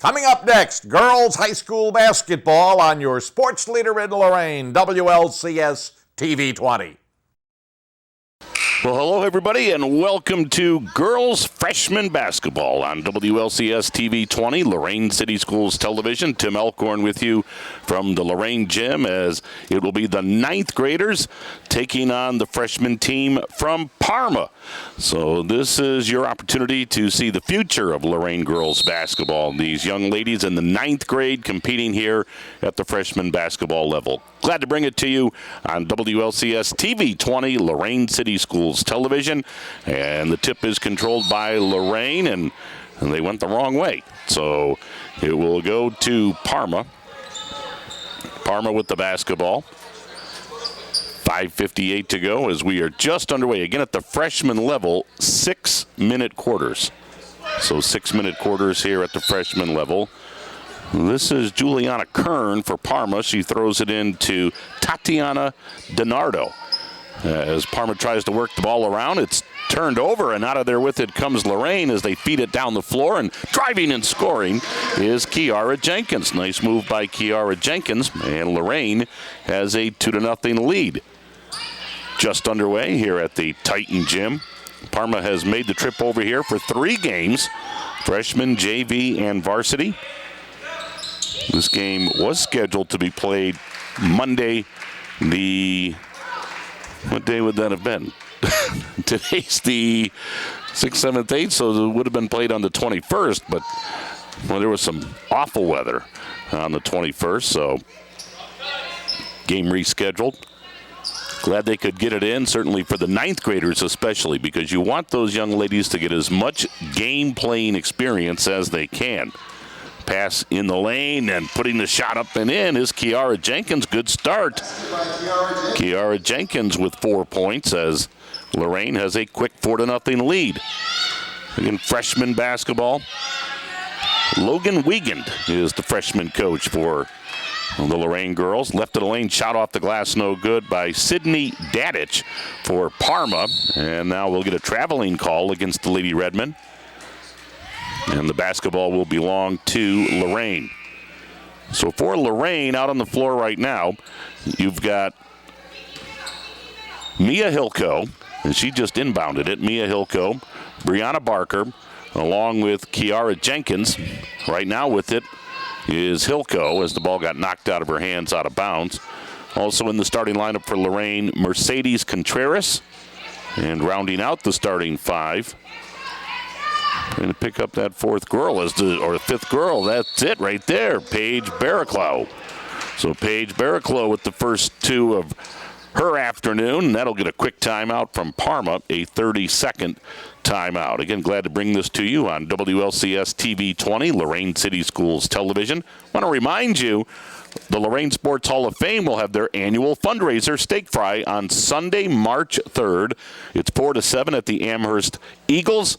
Coming up next, girls high school basketball on your sports leader in Lorain, WLCS TV 20. Well, hello, everybody, and welcome to Girls Freshman Basketball on WLCS TV 20, Lorain City Schools Television. Tim Elkhorn with you from the Lorain Gym, as it will be the 9th graders taking on the freshman team from Parma. So this is your opportunity to see the future of Lorain girls basketball. These young ladies in the 9th grade competing here at the freshman basketball level. Glad to bring it to you on WLCS TV 20, Lorain City Schools Television. And the tip is controlled by Lorain, and they went the wrong way. So it will go to Parma. Parma with the basketball. 5:58 to go as we are just underway. Again, at the freshman level, 6-minute quarters. So 6-minute quarters here at the freshman level. This is Juliana Kern for Parma. She throws it into Tatiana DiNardo. As Parma tries to work the ball around, it's turned over, and out of there with it comes Lorain as they feed it down the floor, and driving and scoring is Kiara Jenkins. Nice move by Kiara Jenkins, and Lorain has a 2-0 lead. Just underway here at the Titan Gym. Parma has made the trip over here for 3 games, freshman, JV, and varsity. This game was scheduled to be played Monday. What day would that have been? Today's the 6th, 7th, 8th, so it would have been played on the 21st, but there was some awful weather on the 21st, so game rescheduled. Glad they could get it in, certainly for the 9th graders especially, because you want those young ladies to get as much game playing experience as they can. Pass in the lane and putting the shot up and in is Kiara Jenkins. Good start. Kiara Jenkins with 4 points as Lorain has a quick 4-0 lead. Again, freshman basketball. Logan Wiegand is the freshman coach for the Lorain girls. Left of the lane, shot off the glass, no good by Sydney Dadich for Parma. And now we'll get a traveling call against the Lady Redmen. And the basketball will belong to Lorain. So for Lorain, out on the floor right now, you've got Mia Hilco, and she just inbounded it. Mia Hilco, Brianna Barker, along with Kiara Jenkins. Right now with it is Hilco, as the ball got knocked out of her hands out of bounds. Also in the starting lineup for Lorain, Mercedes Contreras. And rounding out the starting 5, going to pick up that 4th girl, or the 5th girl. That's it right there, Paige Barraclough. So Paige Barraclough with the first 2 of her afternoon. And that'll get a quick timeout from Parma, a 30-second timeout. Again, glad to bring this to you on WLCS TV 20, Lorain City Schools Television. I want to remind you, the Lorain Sports Hall of Fame will have their annual fundraiser, Steak Fry, on Sunday, March 3rd. It's 4 to 7 at the Amherst Eagles,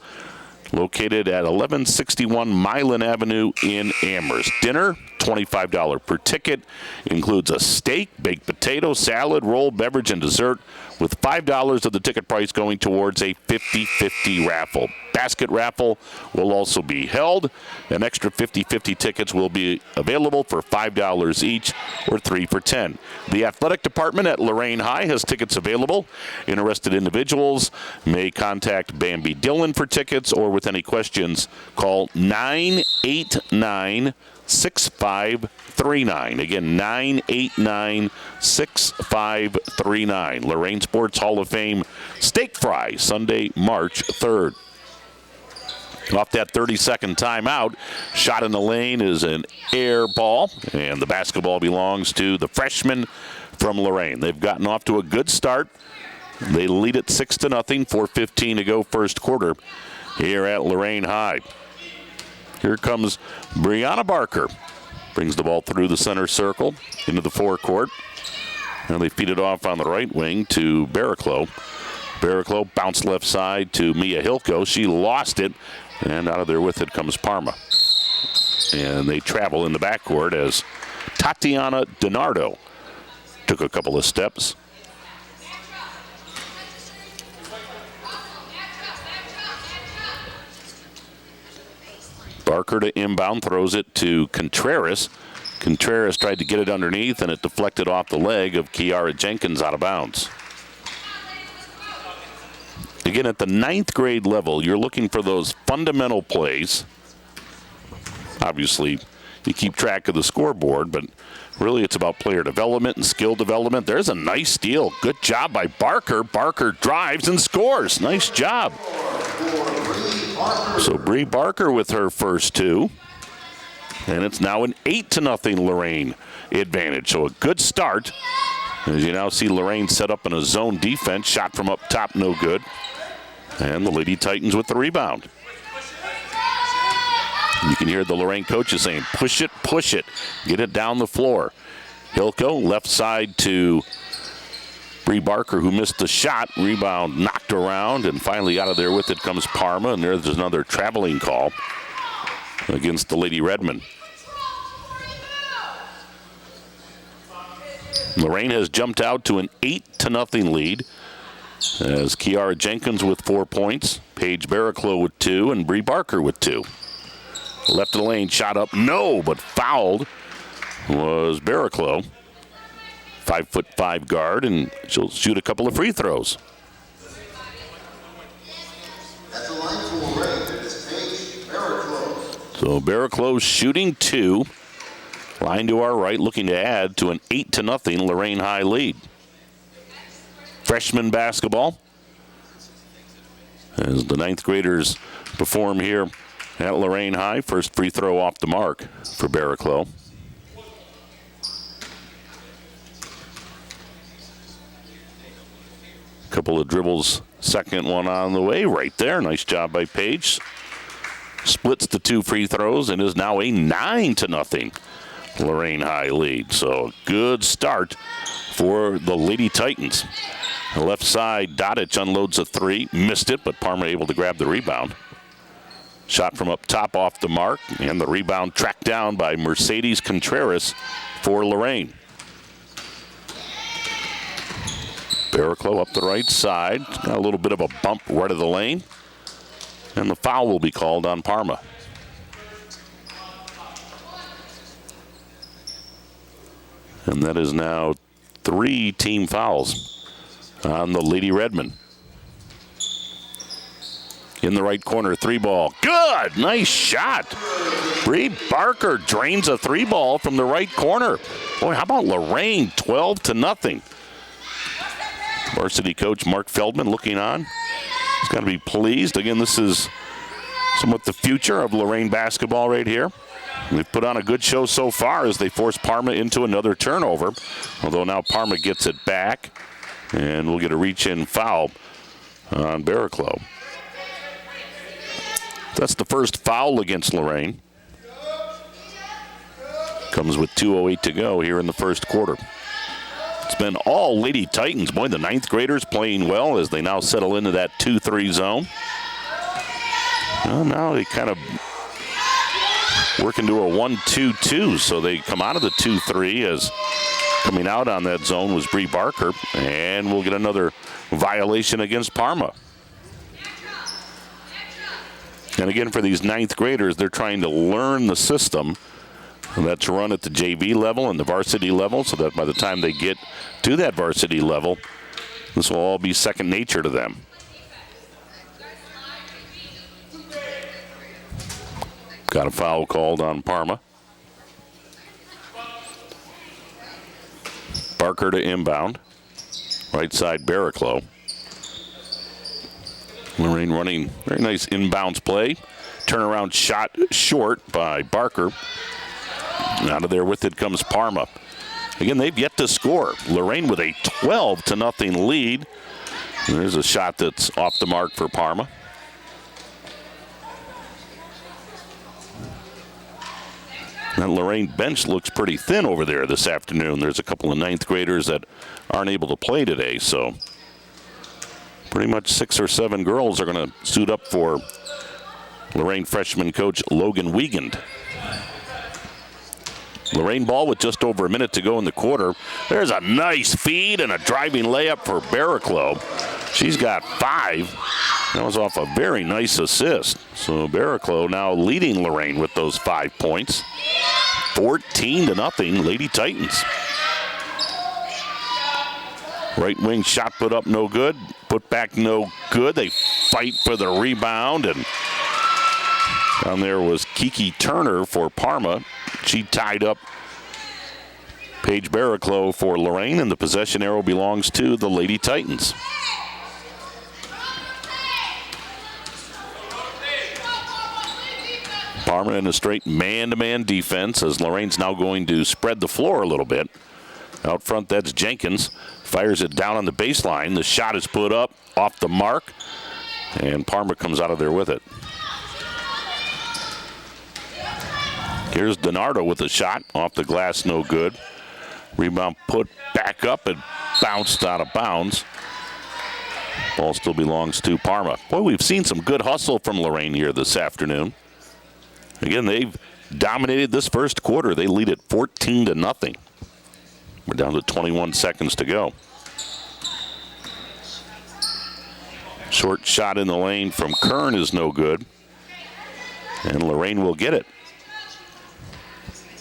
located at 1161 Milan Avenue in Amherst. Dinner, $25 per ticket. Includes a steak, baked potato, salad, roll, beverage, and dessert, with $5 of the ticket price going towards a 50-50 raffle. Basket raffle will also be held. An extra 50-50 tickets will be available for $5 each, or 3 for $10. The athletic department at Lorain High has tickets available. Interested individuals may contact Bambi Dillon for tickets, or with any questions, call 989-6539. Again, 989-6539. Lorain Sports Hall of Fame Steak Fry, Sunday, March 3rd. Off that 30-second timeout, shot in the lane is an air ball, and the basketball belongs to the freshmen from Lorain. They've gotten off to a good start. They lead it 6-0, 4:15 to go first quarter here at Lorain High. Here comes Brianna Barker. Brings the ball through the center circle into the forecourt. And they feed it off on the right wing to Barraclough. Barraclough bounced left side to Mia Hilco. She lost it, and out of there with it comes Parma. And they travel in the backcourt as Tatiana DiNardo took a couple of steps. Barker to inbound, throws it to Contreras. Contreras tried to get it underneath, and it deflected off the leg of Kiara Jenkins out of bounds. Again, at the 9th grade level, you're looking for those fundamental plays. Obviously, you keep track of the scoreboard, but really it's about player development and skill development. There's a nice steal. Good job by Barker. Barker drives and scores. Nice job. So Bree Barker with her first 2. And it's now an 8-0 Lorain advantage. So a good start. As you now see Lorain set up in a zone defense. Shot from up top, no good. And the Lady Titans with the rebound. You can hear the Lorain coaches saying, push it, get it down the floor. Hilko, left side to Bree Barker, who missed the shot. Rebound knocked around, and finally out of there with it comes Parma, and there's another traveling call against the Lady Redmen. Lorain has jumped out to an 8-0 lead as Kiara Jenkins with 4 points, Paige Barraclough with 2, and Bree Barker with 2. Left of the lane, shot up, no, but fouled was Barraclough. 5'5" guard, and she'll shoot a couple of free throws. That's a line for Lorain. It's Paige Barraclough. So Barraclough shooting 2. Line to our right, looking to add to an 8-0 Lorain High lead. Freshman basketball, as the 9th graders perform here at Lorain High. First free throw off the mark for Barraclough. Couple of dribbles, second one on the way right there. Nice job by Paige. Splits the 2 free throws and is now a 9-0 Lorain High lead. So good start for the Lady Titans. The left side, Dodic unloads a 3. Missed it, but Parma able to grab the rebound. Shot from up top off the mark, and the rebound tracked down by Mercedes Contreras for Lorain. Barraclough up the right side. Got a little bit of a bump right of the lane. And the foul will be called on Parma. And that is now 3 team fouls on the Lady Redmen. In the right corner, 3-ball. Good! Nice shot. Bree Barker drains a 3-ball from the right corner. Boy, how about Lorain? 12-0. Varsity coach Mark Feldman looking on. He's got to be pleased. Again, this is somewhat the future of Lorain basketball right here. They've put on a good show so far as they force Parma into another turnover. Although now Parma gets it back, and we'll get a reach-in foul on Barraclough. That's the first foul against Lorain. Comes with 2:08 to go here in the first quarter. It's been all Lady Titans. Boy, the 9th graders playing well as they now settle into that 2-3 zone. Well, now they kind of work into a 1-2-2, so they come out of the 2-3 as coming out on that zone was Bree Barker, and we'll get another violation against Parma. And again, for these 9th graders, they're trying to learn the system that's run at the JV level and the varsity level, so that by the time they get to that varsity level, this will all be second nature to them. Got a foul called on Parma. Barker to inbound. Right side, Barraclough. Lorain running very nice inbounds play. Turnaround shot short by Barker. Out of there with it comes Parma. Again, they've yet to score. Lorain with a 12-0 lead. There's a shot that's off the mark for Parma. That Lorain bench looks pretty thin over there this afternoon. There's a couple of 9th graders that aren't able to play today, so pretty much 6 or 7 girls are going to suit up for Lorain freshman coach Logan Wiegand. Lorain ball with just over a minute to go in the quarter. There's a nice feed and a driving layup for Barraclough. She's got 5. That was off a very nice assist. So Barraclough now leading Lorain with those 5 points. 14-0, Lady Titans. Right wing shot put up no good. Put back no good. They fight for the rebound. And down there was Kiki Turner for Parma. She tied up Paige Barraclough for Lorain, and the possession arrow belongs to the Lady Titans. Parma in a straight man-to-man defense as Lorain's now going to spread the floor a little bit. Out front, that's Jenkins. Fires it down on the baseline. The shot is put up off the mark, and Parma comes out of there with it. Here's DiNardo with a shot off the glass, no good. Rebound put back up and bounced out of bounds. Ball still belongs to Parma. Boy, we've seen some good hustle from Lorain here this afternoon. Again, they've dominated this first quarter. They lead it 14-0. We're down to 21 seconds to go. Short shot in the lane from Kern is no good. And Lorain will get it.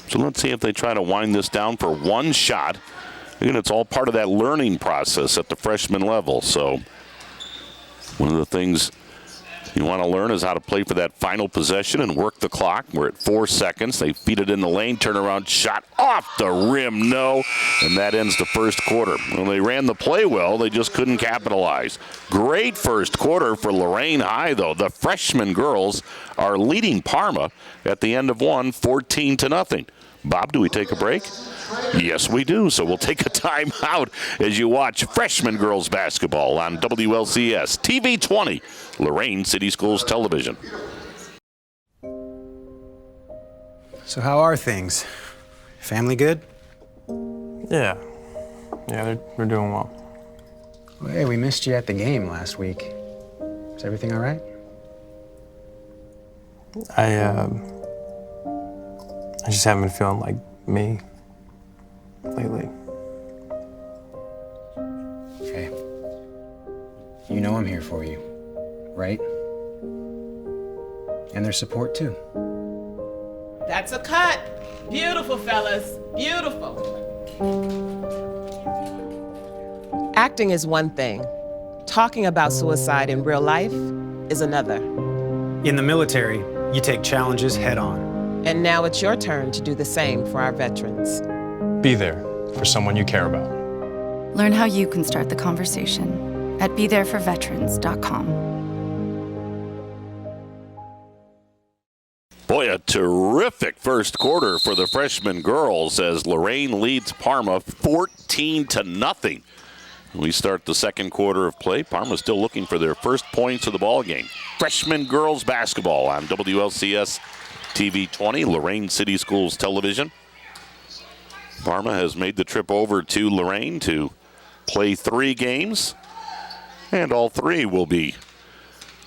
So let's see if they try to wind this down for one shot. Again, it's all part of that learning process at the freshman level. So one of the things you want to learn is how to play for that final possession and work the clock. We're at 4 seconds. They feed it in the lane, turnaround shot off the rim, no. And that ends the first quarter. When they ran the play well, they just couldn't capitalize. Great first quarter for Lorain High, though. The freshman girls are leading Parma at the end of one, 14-0. Bob, do we take a break? Yes, we do. So we'll take a time out as you watch freshman girls basketball on WLCS TV 20, Lorain City Schools Television. So how are things? Family good? Yeah, they're doing well. Well, hey, we missed you at the game last week. Is everything all right? I just haven't been feeling like me lately. Hey, you know I'm here for you, right? And there's support too. That's a cut. Beautiful, fellas. Beautiful. Acting is one thing. Talking about suicide in real life is another. In the military, you take challenges head on. And now it's your turn to do the same for our veterans. Be there for someone you care about. Learn how you can start the conversation at BeThereForVeterans.com. Boy, a terrific first quarter for the freshman girls as Lorain leads Parma 14-0. We start the second quarter of play. Parma still looking for their first points of the ball game. Freshman girls basketball on WLCS TV 20, Lorain City Schools Television. Parma has made the trip over to Lorain to play 3 games, and all 3 will be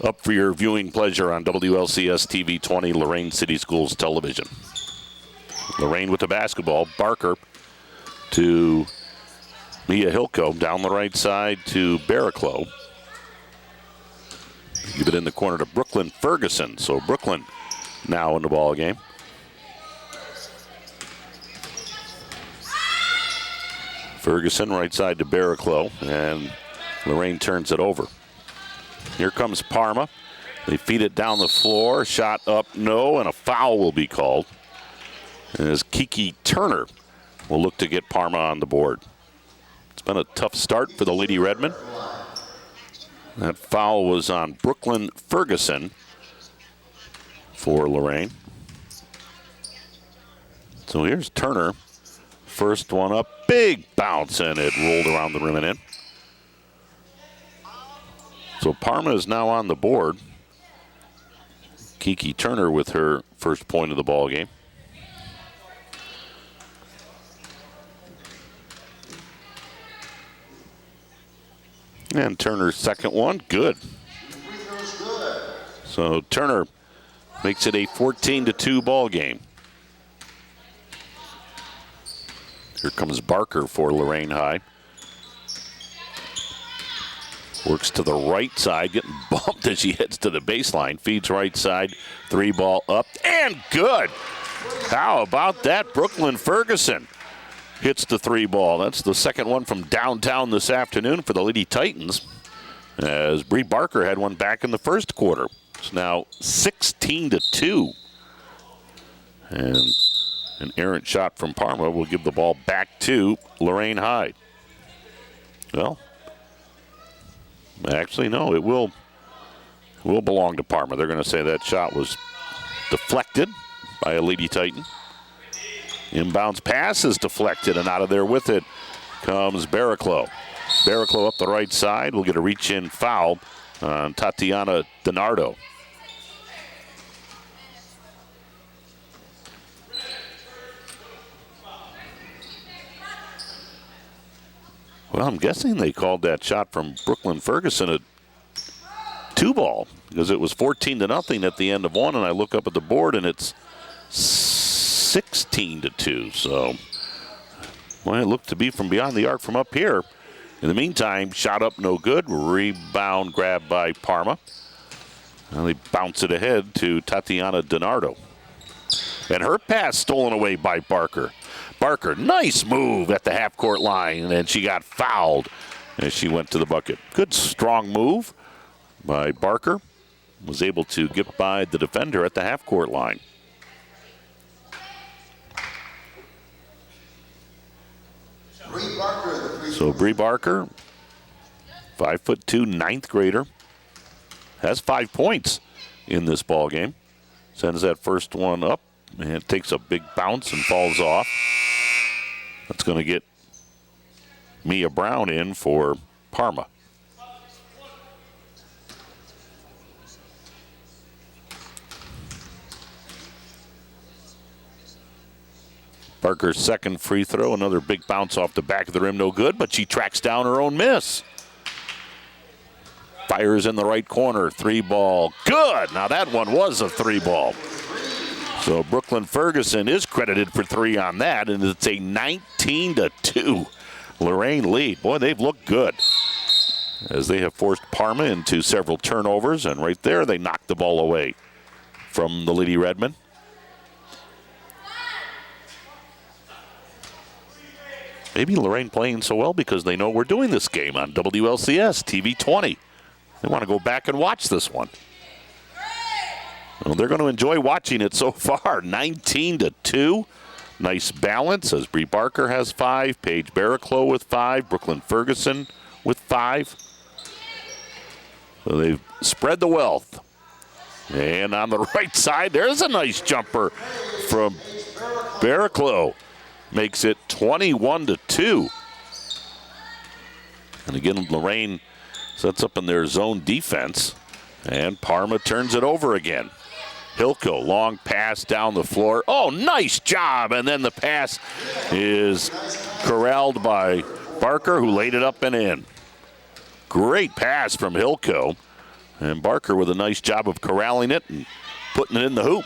up for your viewing pleasure on WLCS TV 20, Lorain City Schools Television. Lorain with the basketball. Barker to Mia Hilko, down the right side to Barraclough. Give it in the corner to Brooklyn Ferguson. So Brooklyn now in the ball game. Ferguson right side to Barraclough, and Lorain turns it over. Here comes Parma. They feed it down the floor. Shot up, no, and a foul will be called. As Kiki Turner will look to get Parma on the board. It's been a tough start for the Lady Redmen. That foul was on Brooklyn Ferguson for Lorain. So here's Turner. First one up, big bounce, and it rolled around the rim and in. So Parma is now on the board. Kiki Turner with her first point of the ball game. And Turner's second one, good. So Turner makes it a 14-2 ball game. Here comes Barker for Lorain High. Works to the right side, getting bumped as she heads to the baseline. Feeds right side, 3 ball up, and good. How about that? Brooklyn Ferguson hits the 3 ball. That's the second one from downtown this afternoon for the Lady Titans, as Bree Barker had one back in the first quarter. It's now 16-2. And an errant shot from Parma will give the ball back to Lorain High. Well, actually, no, it will belong to Parma. They're going to say that shot was deflected by a Lady Titan. Inbounds pass is deflected, and out of there with it comes Barraclough. Barraclough up the right side will get a reach-in foul on Tatiana DiNardo. Well, I'm guessing they called that shot from Brooklyn Ferguson a 2-ball, because it was 14-0 at the end of one, and I look up at the board and it's 16-2. So, well, it looked to be from beyond the arc from up here. In the meantime, shot up no good. Rebound grabbed by Parma. And they bounce it ahead to Tatiana DiNardo. And her pass stolen away by Barker. Barker, nice move at the half-court line, and she got fouled as she went to the bucket. Good, strong move by Barker. Was able to get by the defender at the half-court line. So Bree Barker, 5'2", 9th grader, has 5 points in this ball game. Sends that first one up, and it takes a big bounce and falls off. That's going to get Mia Brown in for Parma. Barker's second free throw, another big bounce off the back of the rim, no good, but she tracks down her own miss. Fires in the right corner, 3-ball, good. Now that one was a 3-ball. So Brooklyn Ferguson is credited for 3 on that, and it's a 19-2 Lorain lead. Boy, they've looked good as they have forced Parma into several turnovers, and right there they knocked the ball away from the Lady Redmen. Maybe Lorain playing so well because they know we're doing this game on WLCS TV 20. They want to go back and watch this one. Well, they're going to enjoy watching it so far. 19-2. Nice balance as Bree Barker has 5, Paige Barraclough with 5, Brooklyn Ferguson with 5. So they've spread the wealth. And on the right side, there's a nice jumper from Barraclough. Makes it 21-2. And again, Lorain sets up in their zone defense. And Parma turns it over again. Hilko, long pass down the floor. Oh, nice job. And then the pass is corralled by Barker, who laid it up and in. Great pass from Hilko. And Barker with a nice job of corralling it and putting it in the hoop.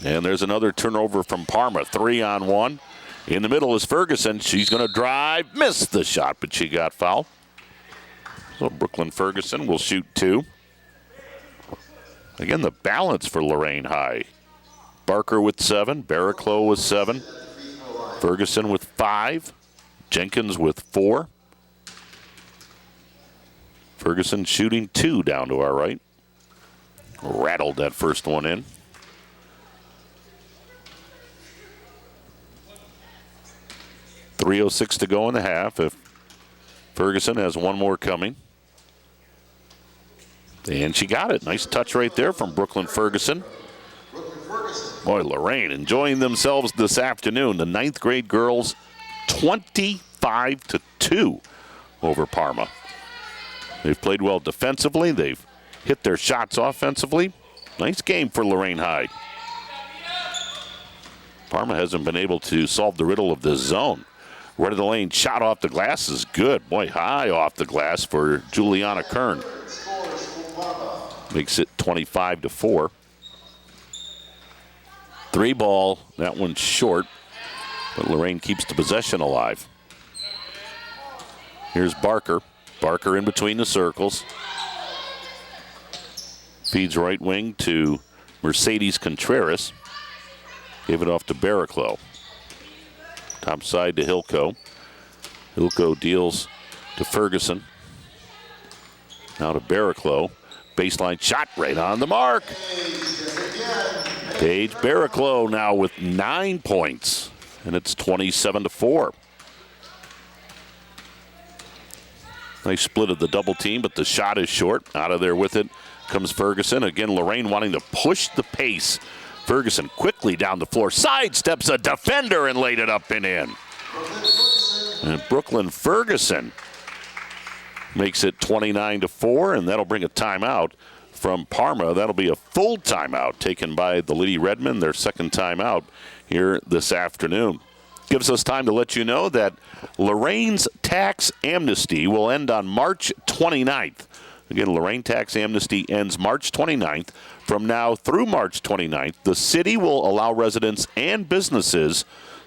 And there's another turnover from Parma, 3-on-1. In the middle is Ferguson. She's going to drive, missed the shot, but she got fouled. So Brooklyn Ferguson will shoot 2. Again, the balance for Lorain High. Barker with 7, Barraclough with 7, Ferguson with 5, Jenkins with 4. Ferguson shooting 2 down to our right. Rattled that first one in. .306 to go in the half. If Ferguson has one more coming. And she got it. Nice touch right there from Brooklyn Ferguson. Boy, Lorain enjoying themselves this afternoon. The 9th grade girls 25-2 over Parma. They've played well defensively. They've hit their shots offensively. Nice game for Lorain High. Parma hasn't been able to solve the riddle of this zone. Right of the lane shot off the glass is good. Boy, high off the glass for Juliana Kern. Makes it 25-4. 3-ball, that one's short, but Lorain keeps the possession alive. Here's Barker. Barker in between the circles. Feeds right wing to Mercedes Contreras. Gave it off to Barraclough. Top side to Hilco. Hilco deals to Ferguson. Now to Barraclough. Baseline shot right on the mark. Paige Barraclough now with 9 points. And it's 27-4. Nice split of the double team, but the shot is short. Out of there with it comes Ferguson. Again, Lorain wanting to push the pace. Ferguson quickly down the floor. Sidesteps a defender and laid it up and in. And Brooklyn Ferguson makes it 29-4, and that'll bring a timeout from Parma. That'll be a full timeout taken by the Lady Redmen, their second timeout here this afternoon. Gives us time to let you know that Lorain's tax amnesty will end on March 29th. Again, Lorain tax amnesty ends March 29th. From now through March 29th, the city will allow residents and businesses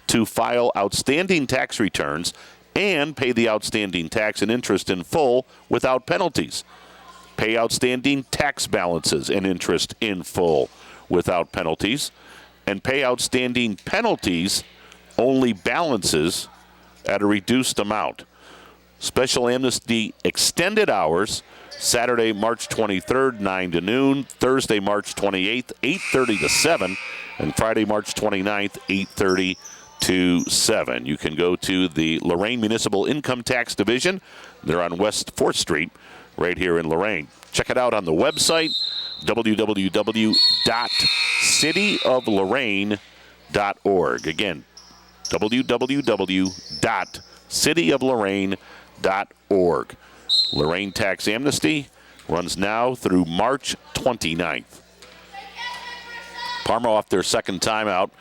to file outstanding tax returns and pay the outstanding tax and interest in full without penalties. Pay outstanding tax balances and interest in full without penalties, and pay outstanding penalties only balances at a reduced amount. Special amnesty extended hours, Saturday, March 23rd, 9 to noon, Thursday, March 28th, 8:30 to 7, and Friday, March 29th, 8:30 to 7. You can go to the Lorain Municipal Income Tax Division. They're on West 4th Street right here in Lorain. Check it out on the website, www.cityoflorain.org. Again, www.cityoflorain.org. Lorain Tax Amnesty runs now through March 29th. Parma off their second timeout.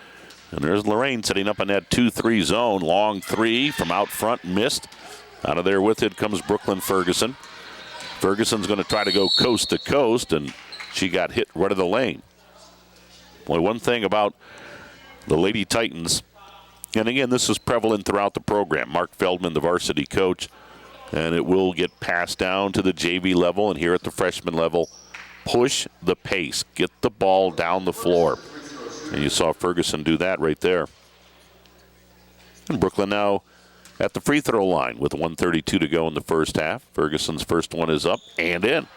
And there's Lorain setting up in that 2-3 zone. Long three from out front, missed. Out of there with it comes Brooklyn Ferguson. Ferguson's going to try to go coast to coast, and she got hit right of the lane. Boy, one thing about the Lady Titans, and again, this is prevalent throughout the program. Mark Feldman, the varsity coach, and it will get passed down to the JV level and here at the freshman level. Push the pace. Get the ball down the floor. And you saw Ferguson do that right there. And Brooklyn now at the free throw line with 1:32 to go in the first half. Ferguson's first one is up and in.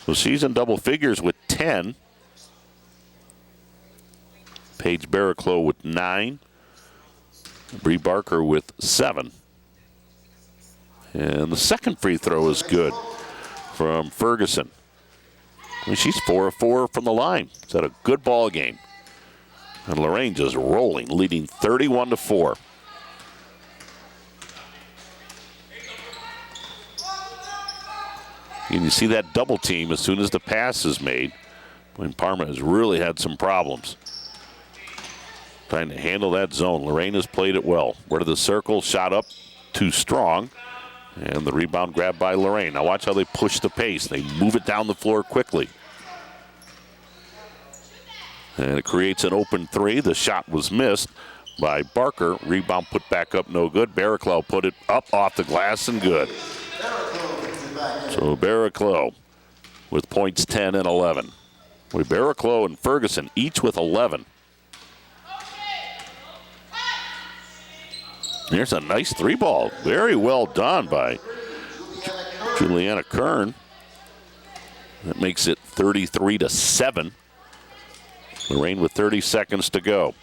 So she's in double figures with 10. Paige Barraclough with 9. Bree Barker with 7. And the second free throw is good from Ferguson. I mean, she's 4 of 4 from the line. It's had a good ball game. And Lorain just rolling, leading 31-4. And you see that double team as soon as the pass is made, when Parma has really had some problems trying to handle that zone. Lorain has played it well. Where to the circle, shot up, too strong. And the rebound grabbed by Lorain. Now watch how they push the pace. They move it down the floor quickly. And it creates an open three. The shot was missed by Barker. Rebound put back up, no good. Barraclough put it up off the glass and good. So Barraclough with points 10 and 11. With Barraclough and Ferguson each with 11. Here's a nice three ball. Very well done by Juliana Kern. That makes it 33-7. Lorain with 30 seconds to go.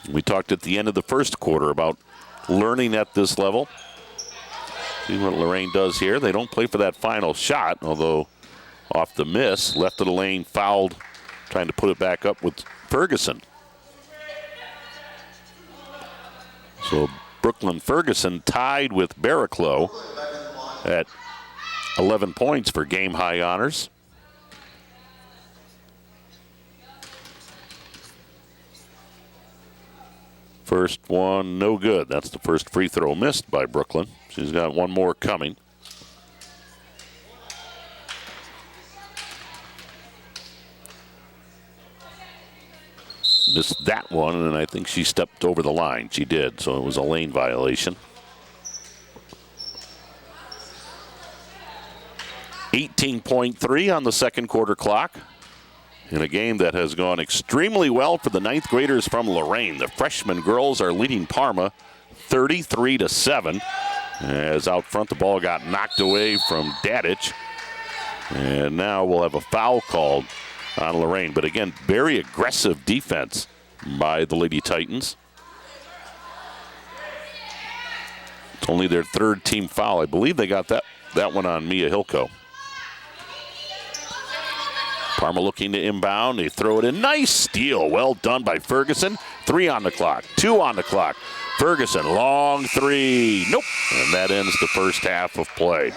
We talked at the end of the first quarter about learning at this level. See what Lorain does here. They don't play for that final shot, although off the miss, left of the lane, fouled, trying to put it back up with Ferguson. So Brooklyn Ferguson tied with Barraclough at 11 points for game high honors. First one, no good. That's the first free throw missed by Brooklyn. She's got one more coming. Missed that one, and I think she stepped over the line. She did, so it was a lane violation. 18.3 on the second quarter clock. In a game that has gone extremely well for the ninth graders from Lorain. The freshman girls are leading Parma 33-7. As out front, the ball got knocked away from Dadich. And now we'll have a foul called on Lorain. But again, very aggressive defense by the Lady Titans. It's only their third team foul. I believe they got that one on Mia Hilko. Parma looking to inbound. They throw it in. Nice steal. Well done by Ferguson. 3 on the clock. 2 on the clock. Ferguson, long 3. Nope. And that ends the first half of play.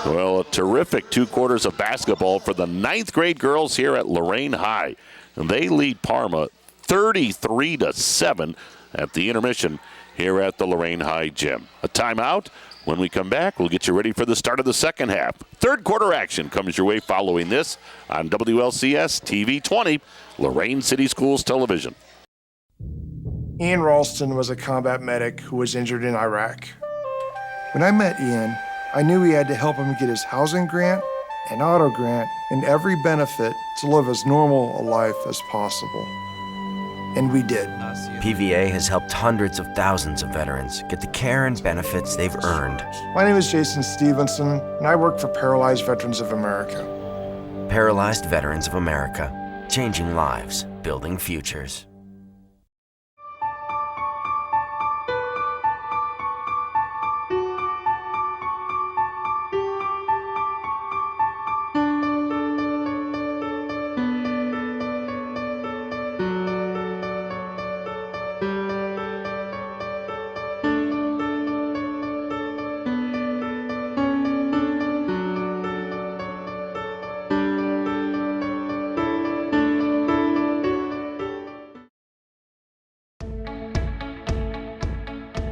Well, a terrific 2 quarters of basketball for the ninth grade girls here at Lorain High. And they lead Parma 33-7 at the intermission here at the Lorain High gym. A timeout. When we come back, we'll get you ready for the start of the second half. Third quarter action comes your way following this on WLCS TV 20, Lorain City Schools Television. Ian Ralston was a combat medic who was injured in Iraq. When I met Ian, I knew we had to help him get his housing grant and auto grant and every benefit to live as normal a life as possible. And we did. PVA has helped hundreds of thousands of veterans get the care and benefits they've earned. My name is Jason Stevenson, and I work for Paralyzed Veterans of America. Paralyzed Veterans of America, changing lives, building futures.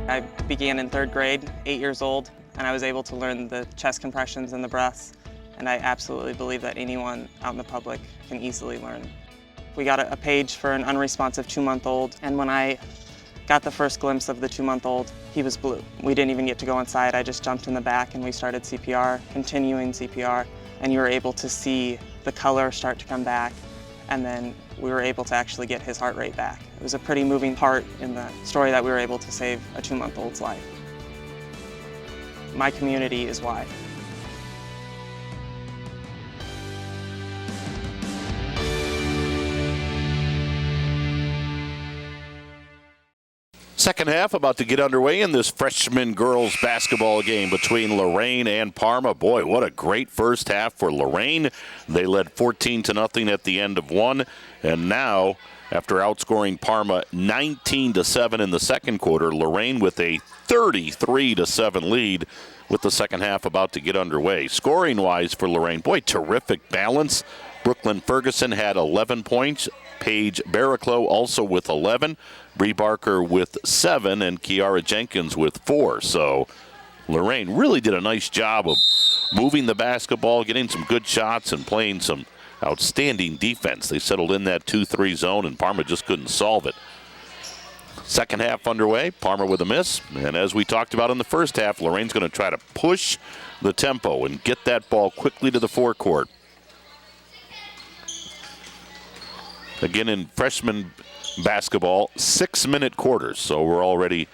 I began in 3rd grade, 8 years old, and I was able to learn the chest compressions and the breaths, and I absolutely believe that anyone out in the public can easily learn. We got a page for an unresponsive 2-month-old, and when I got the first glimpse of the 2-month-old, he was blue. We didn't even get to go inside. I just jumped in the back and we started CPR, continuing CPR, and you were able to see the color start to come back, and then we were able to actually get his heart rate back. It was a pretty moving part in the story that we were able to save a 2-month-old's life. My community is why. Second half about to get underway in this freshman girls basketball game between Lorain and Parma. Boy, what a great first half for Lorain. They led 14-0 at the end of one. And now, after outscoring Parma 19-7 in the second quarter, Lorain with a 33-7 lead with the second half about to get underway. Scoring-wise for Lorain, boy, terrific balance. Brooklyn Ferguson had 11 points. Paige Barraclough also with 11. Bree Barker with 7 and Kiara Jenkins with 4. So Lorain really did a nice job of moving the basketball, getting some good shots, and playing some outstanding defense. They settled in that 2-3 zone, and Parma just couldn't solve it. Second half underway, Parma with a miss. And as we talked about in the first half, Lorain's going to try to push the tempo and get that ball quickly to the forecourt. Again, in freshman basketball, 6-minute quarters. So we're already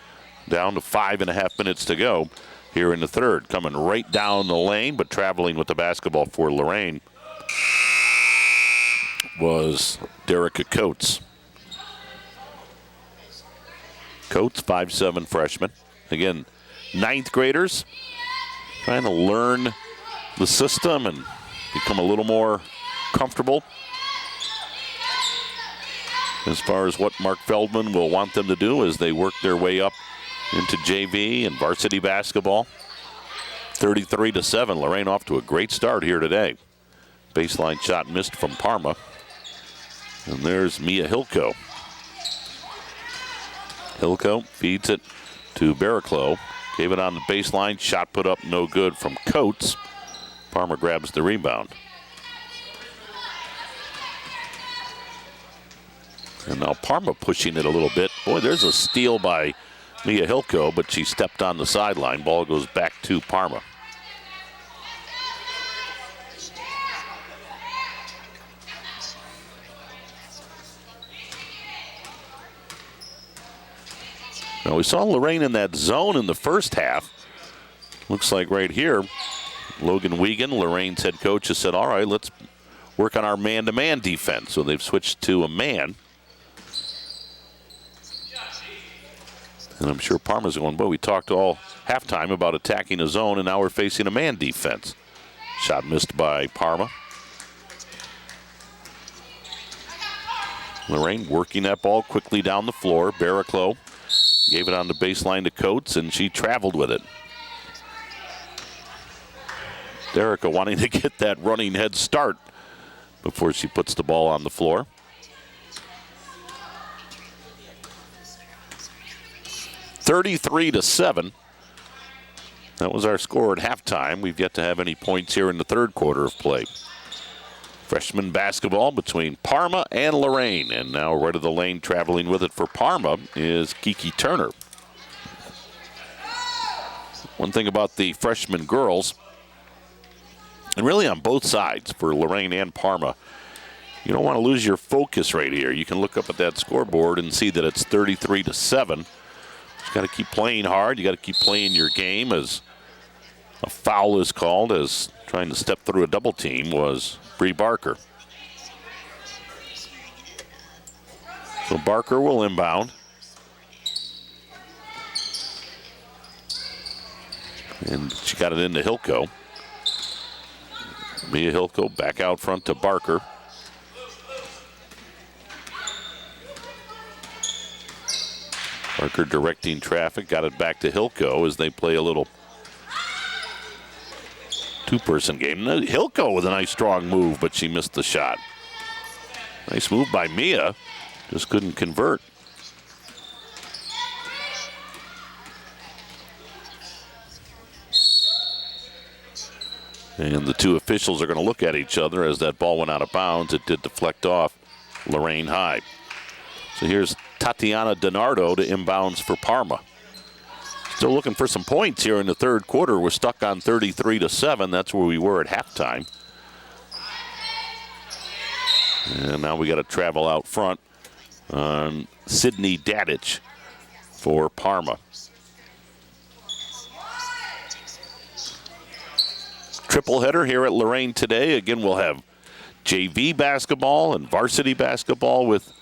down to 5.5 minutes to go here in the third. Coming right down the lane, but traveling with the basketball for Lorain was Derica Coates. Coates, 5'7" freshman. Again, ninth graders trying to learn the system and become a little more comfortable as far as what Mark Feldman will want them to do as they work their way up into JV and varsity basketball. 33-7, Lorain off to a great start here today. Baseline shot missed from Parma. And there's Mia Hilko. Hilko feeds it to Barraclough. Gave it on the baseline. Shot put up no good from Coates. Parma grabs the rebound. And now Parma pushing it a little bit. Boy, there's a steal by Mia Hilko, but she stepped on the sideline. Ball goes back to Parma. Now, we saw Lorain in that zone in the first half. Looks like right here, Logan Wiegand, Lorain's head coach, has said, all right, let's work on our man-to-man defense. So they've switched to a man. And I'm sure Parma's going, but we talked all halftime about attacking a zone, and now we're facing a man defense. Shot missed by Parma. Lorain working that ball quickly down the floor. Barraclough gave it on the baseline to Coates, and she traveled with it. Derica wanting to get that running head start before she puts the ball on the floor. (33-7). That was our score at halftime. We've yet to have any points here in the third quarter of play. Freshman basketball between Parma and Lorain. And now right of the lane traveling with it for Parma is Kiki Turner. One thing about the freshman girls, and really on both sides for Lorain and Parma, you don't want to lose your focus right here. You can look up at that scoreboard and see that it's 33-7. You got to keep playing hard. You got to keep playing your game as a foul is called, as trying to step through a double team was Bree Barker. So Barker will inbound. And she got it into Hilco. Mia Hilco back out front to Barker. Barker directing traffic, got it back to Hilco as they play a little two-person game. Hilco with a nice strong move, but she missed the shot. Nice move by Mia, just couldn't convert. And the two officials are going to look at each other as that ball went out of bounds. It did deflect off Lorain High. So here's Tatiana DiNardo to inbounds for Parma. Still looking for some points here in the third quarter. We're stuck on 33-7. That's where we were at halftime. And now we got to travel out front on Sydney Dadich for Parma. Triple header here at Lorain today. Again, we'll have JV basketball and varsity basketball with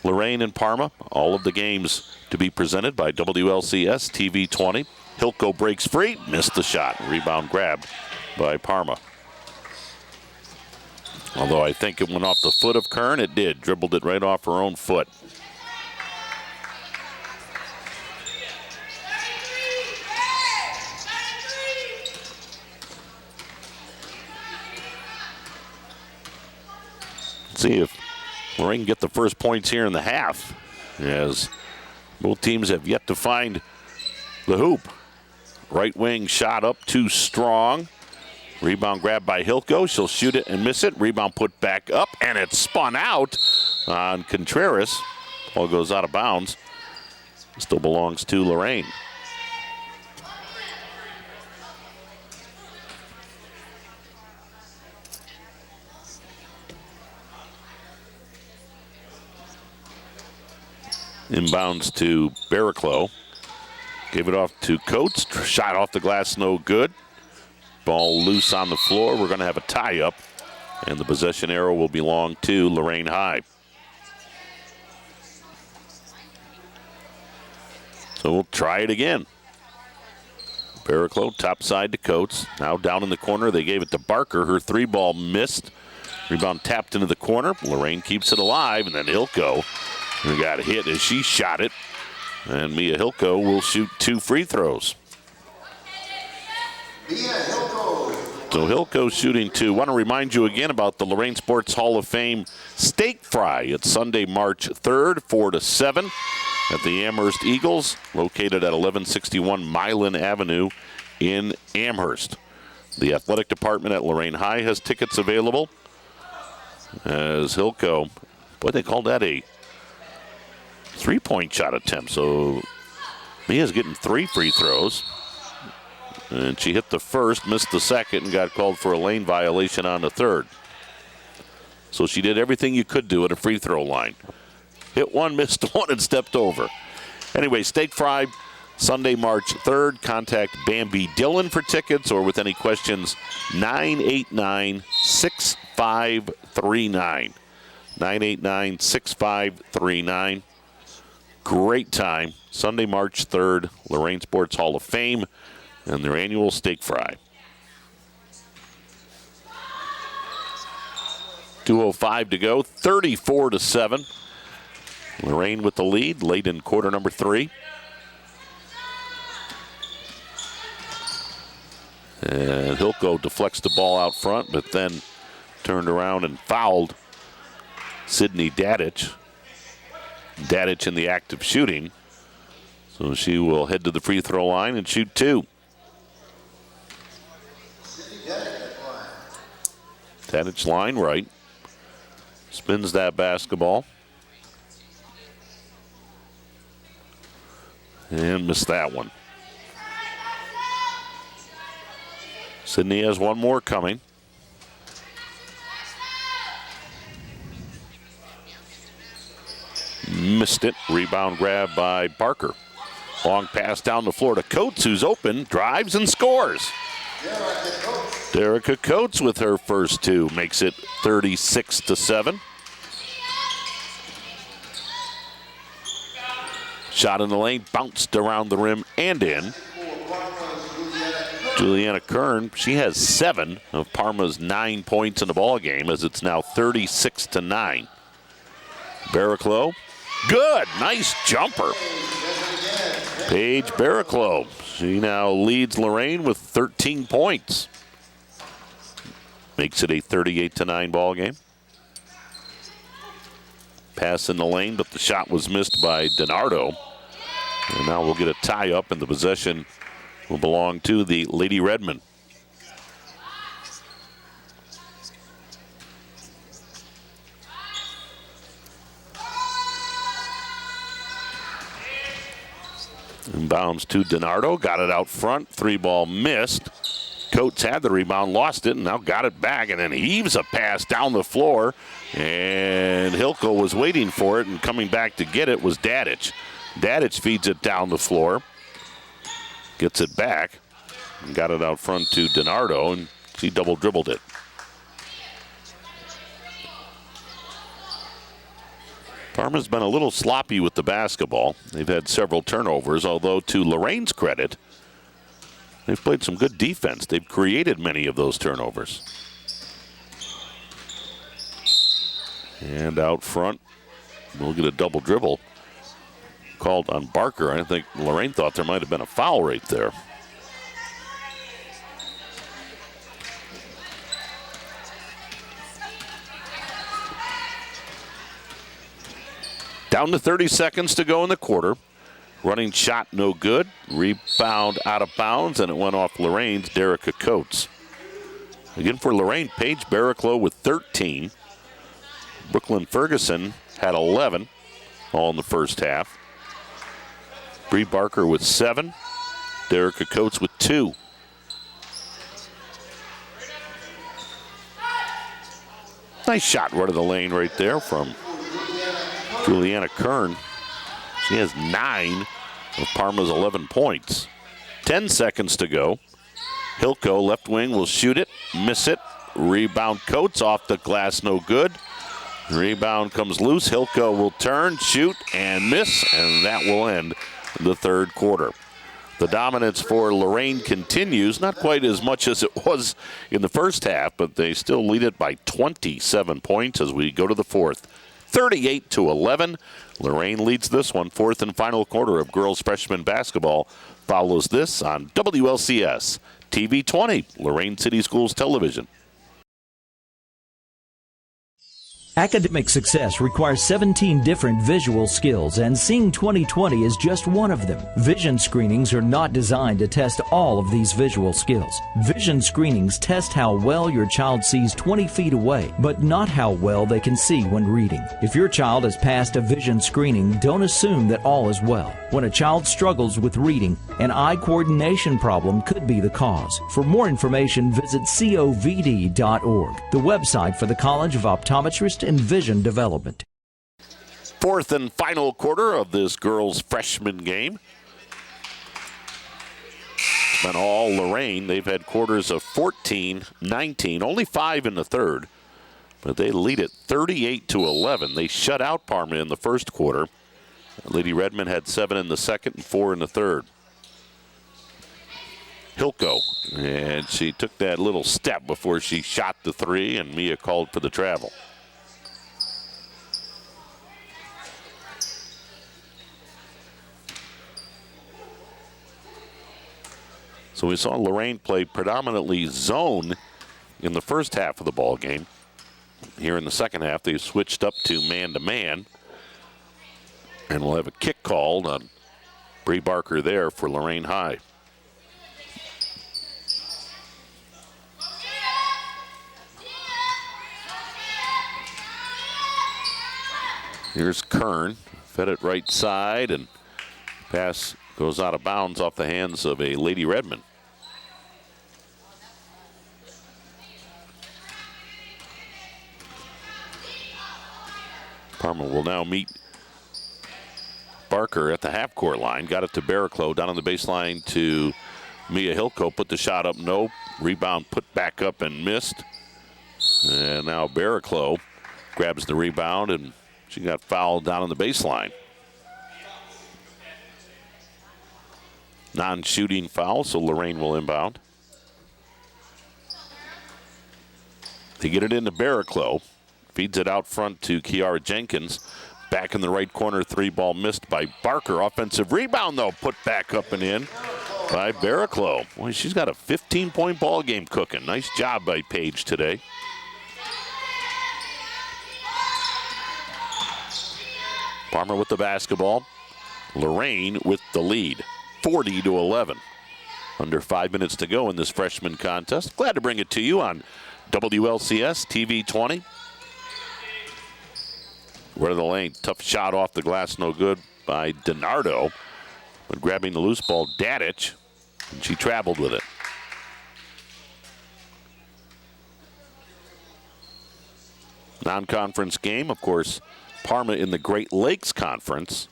Lorain and Parma. All of the games to be presented by WLCS TV 20. Hilco breaks free, missed the shot. Rebound grabbed by Parma. Although I think it went off the foot of Kern, it did. Dribbled it right off her own foot. See if Lorain can get the first points here in the half, as both teams have yet to find the hoop. Right wing shot up too strong. Rebound grabbed by Hilco. She'll shoot it and miss it. Rebound put back up, and it's spun out on Contreras. Ball goes out of bounds. Still belongs to Lorain. Inbounds to Barraclough. Gave it off to Coates. Shot off the glass, no good. Ball loose on the floor. We're going to have a tie-up, and the possession arrow will belong to Lorain High. So we'll try it again. Barraclough top side to Coates. Now down in the corner. They gave it to Barker. Her three ball missed. Rebound tapped into the corner. Lorain keeps it alive, and then Hilco got hit as she shot it. And Mia Hilco will shoot 2 free throws. So Hilco shooting 2. Want to remind you again about the Lorain Sports Hall of Fame steak fry. It's Sunday, March 3rd, 4 to 7 at the Amherst Eagles, located at 1161 Milan Avenue in Amherst. The athletic department at Lorain High has tickets available. As Hilco, boy, they called that a 3-point shot attempt. So Mia's getting 3 free throws. And she hit the first, missed the second, and got called for a lane violation on the third. So she did everything you could do at a free throw line. Hit one, missed one, and stepped over. Anyway, steak fry, Sunday, March 3rd. Contact Bambi Dillon for tickets or with any questions, 989-6539. 989-6539. Great time. Sunday, March 3rd, Lorain Sports Hall of Fame and their annual steak fry. 2:05 to go, 34-7. Lorain with the lead, late in quarter number 3. And Hilco deflects the ball out front, but then turned around and fouled Sydney Dadich. Dadich in the act of shooting. So she will head to the free throw line and shoot 2. Dadich line right. Spins that basketball. And missed that one. Sydney has one more coming. Missed it. Rebound grab by Barker. Long pass down the floor to Coates, who's open, drives and scores. Derica Coates with her first 2 makes it 36-7. Shot in the lane, bounced around the rim and in. Juliana Kern, she has 7 of Parma's 9 points in the ball game as it's now 36-9. Barraclough, good, nice jumper. Paige Barraclough, she now leads Lorain with 13 points. Makes it a 38-9 ball game. Pass in the lane, but the shot was missed by DiNardo. And now we'll get a tie-up, and the possession will belong to the Lady Redmen. Inbounds to DiNardo, got it out front, 3-ball missed. Coates had the rebound, lost it, and now got it back, and then heaves a pass down the floor, and Hilco was waiting for it, and coming back to get it was Dadich. Dadich feeds it down the floor, gets it back, and got it out front to DiNardo, and she double dribbled it. Parma's been a little sloppy with the basketball. They've had several turnovers, although to Lorain's credit, they've played some good defense. They've created many of those turnovers. And out front, we'll get a double dribble called on Barker. I think Lorain thought there might have been a foul right there. Down to 30 seconds to go in the quarter. Running shot no good. Rebound out of bounds, and it went off Lorain's Derica Coates. Again for Lorain, Paige Barraclough with 13. Brooklyn Ferguson had 11, all in the first half. Bree Barker with 7. Derica Coates with 2. Nice shot right of the lane right there from Juliana Kern. She has 9 of Parma's 11 points. 10 seconds to go. Hilco, left wing, will shoot it, miss it. Rebound Coates off the glass, no good. Rebound comes loose. Hilco will turn, shoot, and miss, and that will end the third quarter. The dominance for Lorain continues, not quite as much as it was in the first half, but they still lead it by 27 points as we go to the fourth. 38-11. Lorain leads this one. Fourth and final quarter of girls freshman basketball follows this on WLCS TV 20, Lorain City Schools Television. Academic success requires 17 different visual skills, and Seeing 2020 is just one of them. Vision screenings are not designed to test all of these visual skills. Vision screenings test how well your child sees 20 feet away, but not how well they can see when reading. If your child has passed a vision screening, don't assume that all is well. When a child struggles with reading, an eye coordination problem could be the cause. For more information, visit covd.org, the website for the College of Optometrists and Vision Development. Fourth and final quarter of this girls' freshman game. It's been all Lorain. They've had quarters of 14-19, only 5 in the third. But they lead it 38-11. They shut out Parma in the first quarter. Lady Redmen had 7 in the second and 4 in the third. Hilko, and she took that little step before she shot the three, and Mia called for the travel. So we saw Lorain play predominantly zone in the first half of the ball game. Here in the second half, they switched up to man-to-man. And we'll have a kick called on Bree Barker there for Lorain High. Here's Kern, fed it right side, and pass goes out of bounds off the hands of a Lady Redmen. Parma will now meet Barker at the half-court line. Got it to Barraclough down on the baseline to Mia Hilko. Put the shot up, no. Rebound put back up and missed. And now Barraclough grabs the rebound, and she got fouled down on the baseline. Non-shooting foul, so Lorain will inbound. They get it into Barraclough. Feeds it out front to Kiara Jenkins. Back in the right corner, 3-ball missed by Barker. Offensive rebound, though, put back up and in by Barraclough. Boy, she's got a 15-point ball game cooking. Nice job by Paige today. Parma with the basketball. Lorain with the lead, 40-11. Under 5 minutes to go in this freshman contest. Glad to bring it to you on WLCS TV 20. Red of the lane, tough shot off the glass, no good by DiNardo. But grabbing the loose ball, Dadich, and she traveled with it. Non-conference game, of course, Parma in the Great Lakes Conference,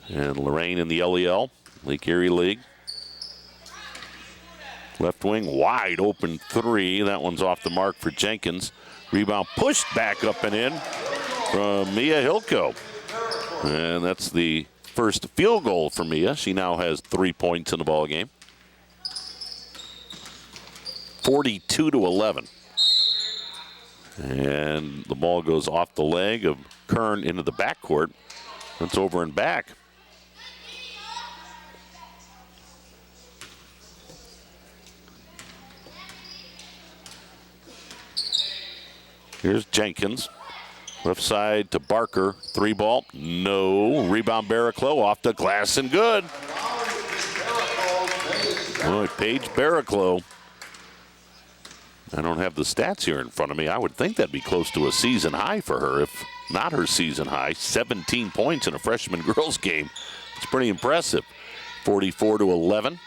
and Lorain in the LEL, Lake Erie League. Left wing, wide open three. That one's off the mark for Jenkins. Rebound pushed back up and in from Mia Hilko. And that's the first field goal for Mia. She now has 3 points in the ball game. 42-11. And the ball goes off the leg of Kern into the backcourt. That's over and back. Here's Jenkins. Left side to Barker. 3-ball. No. Rebound Barraclough off the glass and good. Boy, Paige Barraclough. I don't have the stats here in front of me. I would think that'd be close to a season high for her, if not her season high. 17 points in a freshman girls game. It's pretty impressive. 44-11.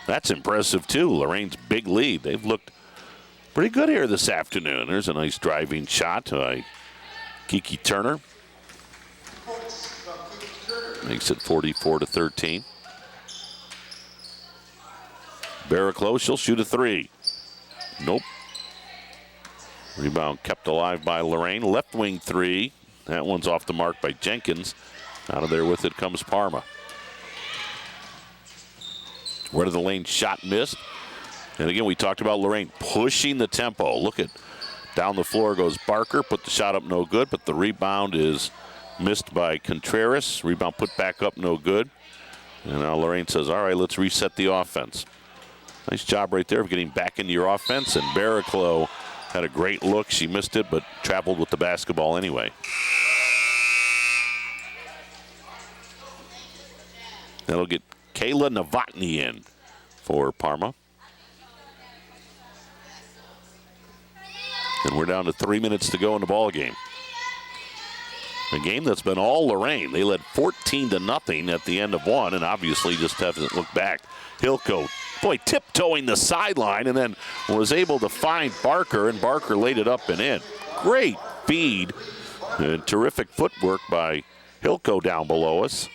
That's impressive, too. Lorain's big lead. They've looked pretty good here this afternoon. There's a nice driving shot by Kiki Turner. Makes it 44-13. Barraclough, she'll shoot a three. Nope. Rebound kept alive by Lorain. Left wing three. That one's off the mark by Jenkins. Out of there with it comes Parma. Where the lane shot missed. And again, we talked about Lorain pushing the tempo. Look at down the floor goes Barker. Put the shot up, no good. But the rebound is missed by Contreras. Rebound put back up, no good. And now Lorain says, all right, let's reset the offense. Nice job right there of getting back into your offense. And Barraclough had a great look. She missed it, but traveled with the basketball anyway. That'll get Kayla Novotny in for Parma. And we're down to 3 minutes to go in the ball game. A game that's been all Lorain. They led 14-0 at the end of one, and obviously just haven't looked back. Hilko, boy, tiptoeing the sideline, and then was able to find Barker, and Barker laid it up and in. Great feed And terrific footwork by Hilco down below us.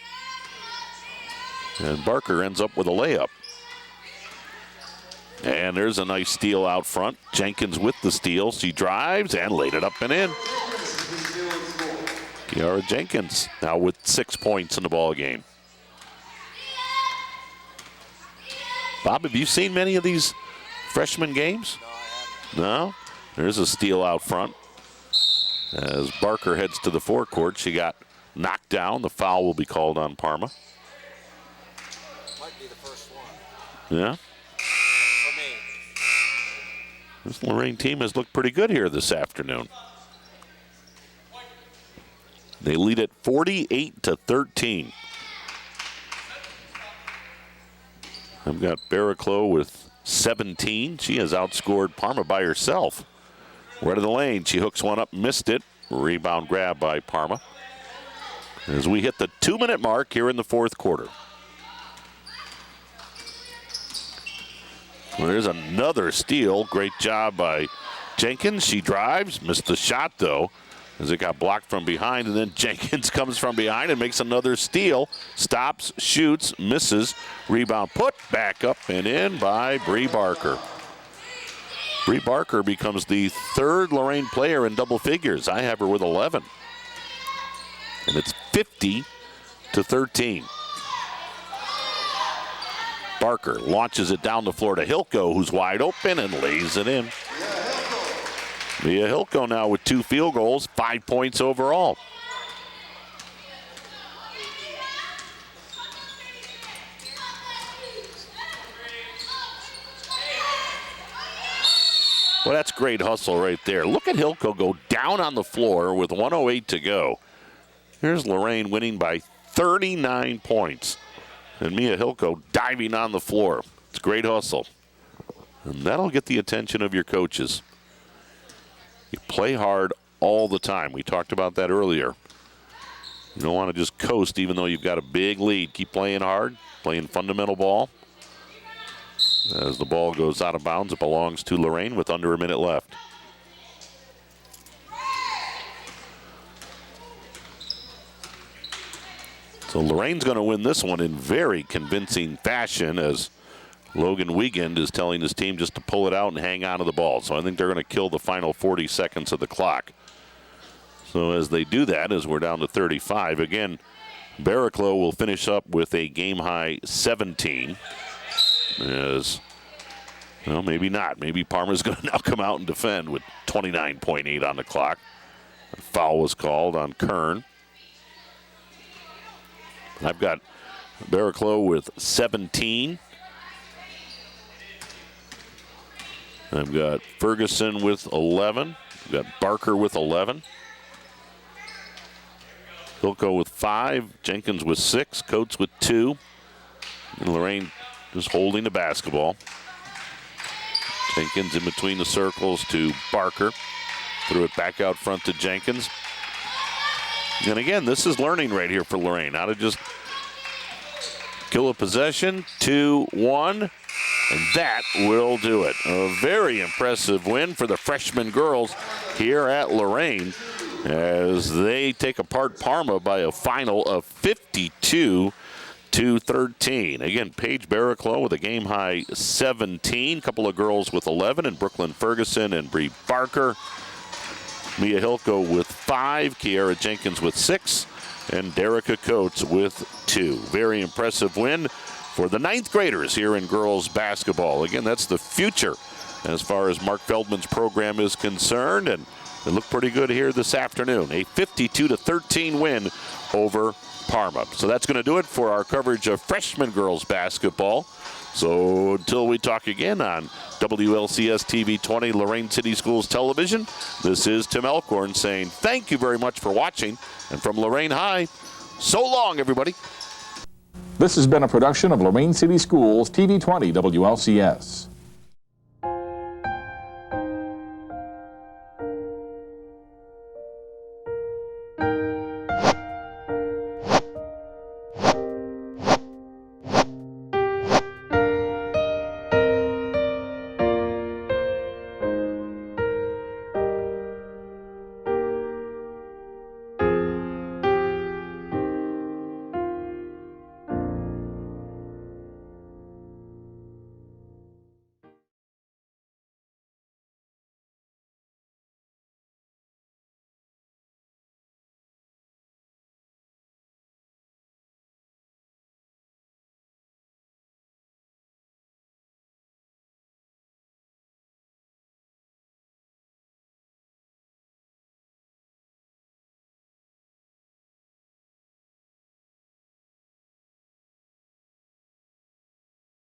And Barker ends up with a layup. And there's a nice steal out front. Jenkins with the steal. She drives and laid it up and in. Kiara Jenkins now with 6 points in the ball game. Bob, have you seen many of these freshman games? No? There's a steal out front. As Barker heads to the forecourt, she got knocked down. The foul will be called on Parma. Might be the first one. Yeah? For me. This Lorain team has looked pretty good here this afternoon. They lead at 48-13. I've got Barraclough with 17. She has outscored Parma by herself. Right of the lane, she hooks one up, missed it. Rebound grab by Parma. As we hit the 2-minute mark here in the fourth quarter. Well, there's another steal. Great job by Jenkins. She drives, missed the shot though, as it got blocked from behind, and then Jenkins comes from behind and makes another steal. Stops, shoots, misses. Rebound put back up and in by Bree Barker. Bree Barker becomes the third Lorain player in double figures. I have her with 11. And it's 50-13. Barker launches it down the floor to Hilco, who's wide open and lays it in. Mia Hilco now with 2 field goals, 5 points overall. Well, that's great hustle right there. Look at Hilco go down on the floor with 1:08 to go. Here's Lorain winning by 39 points. And Mia Hilco diving on the floor. It's great hustle. And that'll get the attention of your coaches. You play hard all the time. We talked about that earlier. You don't want to just coast even though you've got a big lead. Keep playing hard, playing fundamental ball. As the ball goes out of bounds, it belongs to Lorain with under a minute left. So Lorain's going to win this one in very convincing fashion, as Logan Wiegand is telling his team just to pull it out and hang on to the ball. So I think they're going to kill the final 40 seconds of the clock. So as they do that, as we're down to 35, again, Barraclough will finish up with a game-high 17. As, well, maybe not. Maybe Parma's going to now come out and defend with 29.8 on the clock. A foul was called on Kern. I've got Barraclough with 17. I've got Ferguson with 11. I've got Barker with 11. Hilco with 5. Jenkins with 6. Coates with 2. And Lorain just holding the basketball. Jenkins in between the circles to Barker. Threw it back out front to Jenkins. And again, this is learning right here for Lorain. How to just kill a possession. 2-1. And that will do it. A very impressive win for the freshman girls here at Lorain as they take apart Parma by a final of 52-13. Again, Paige Barraclough with a game-high 17. Couple of girls with 11, and Brooklyn Ferguson and Bree Barker. Mia Hilco with 5, Kiara Jenkins with 6, and Derica Coates with 2. Very impressive win for the 9th graders here in girls basketball. Again, that's the future as far as Mark Feldman's program is concerned, and they look pretty good here this afternoon. A 52-13 win over Parma. So that's going to do it for our coverage of freshman girls basketball. So until we talk again on WLCS TV 20 Lorain City Schools Television, this is Tim Elkhorn saying thank you very much for watching. And from Lorain High, so long, everybody. This has been a production of Lorain City Schools TV 20 WLCS.